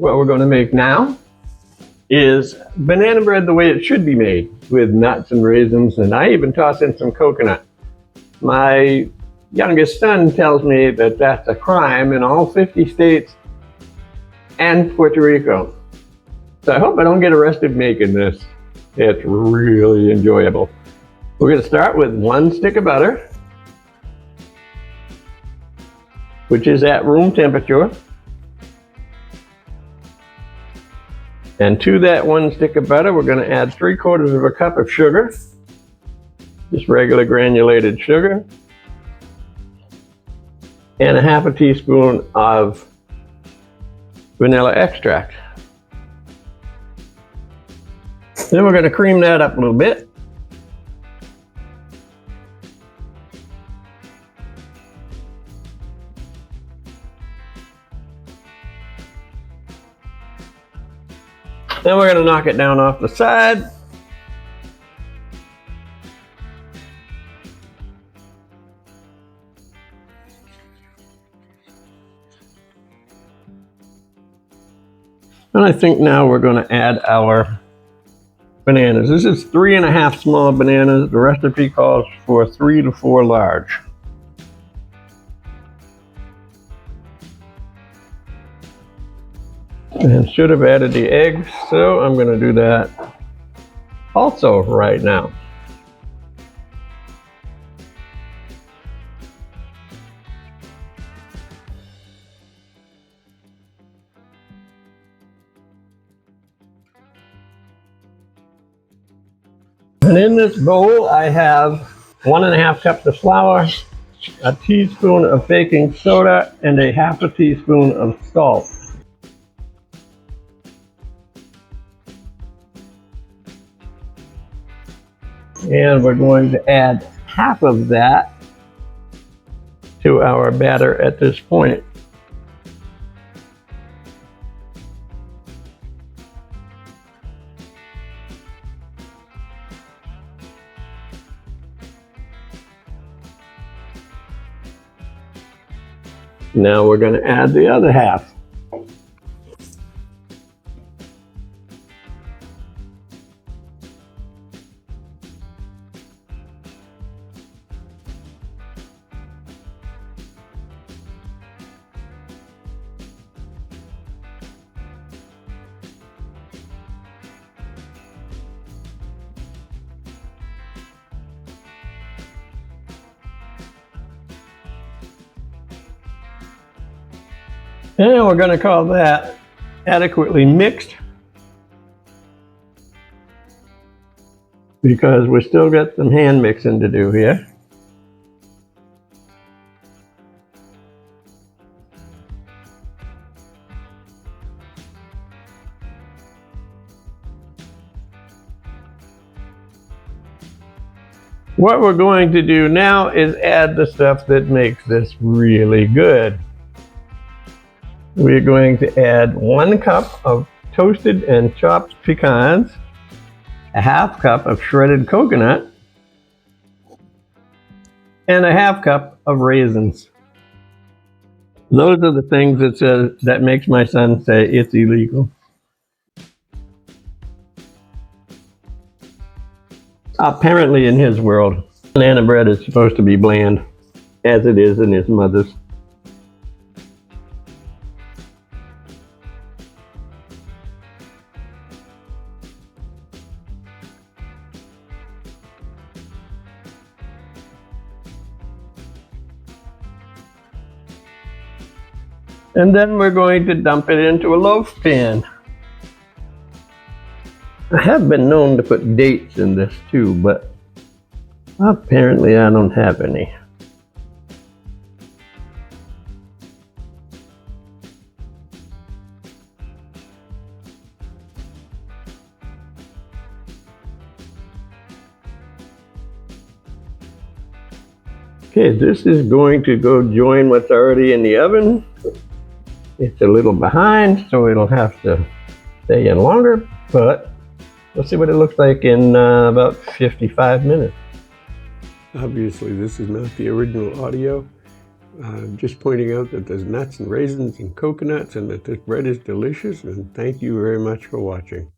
What we're going to make now is banana bread the way it should be made, with nuts and raisins, and I even toss in some coconut. My youngest son tells me that that's a crime in all 50 states and Puerto Rico. So I hope I don't get arrested making this. It's really enjoyable. We're going to start with 1 stick of butter, which is at room temperature. And to that 1 stick of butter, we're going to add 3/4 of a cup of sugar, just regular granulated sugar, and a 1/2 teaspoon of vanilla extract. Then we're going to cream that up a little bit. Then we're going to knock it down off the side. And I think now we're going to add our bananas. This is 3½ small bananas. The recipe calls for 3 to 4 large. And should have added the eggs, so I'm going to do that also right now. And in this bowl I have 1½ cups of flour, a teaspoon of baking soda, and a 1/2 teaspoon of salt. And we're going to add 1/2 of that to our batter at this point. Now we're going to add the other 1/2. And we're going to call that adequately mixed, because we still got some hand mixing to do here. What we're going to do now is add the stuff that makes this really good. We're going to add 1 cup of toasted and chopped pecans, a 1/2 cup of shredded coconut, and a 1/2 cup of raisins. Those are the things that makes my son say it's illegal. Apparently in his world, banana bread is supposed to be bland, as it is in his mother's. And then we're going to dump it into a loaf pan. I have been known to put dates in this too, but apparently I don't have any. Okay, this is going to go join what's already in the oven. It's a little behind, so it'll have to stay in longer, but we'll see what it looks like in about 55 minutes. Obviously, this is not the original audio. Just pointing out that there's nuts and raisins and coconuts and that this bread is delicious, and thank you very much for watching.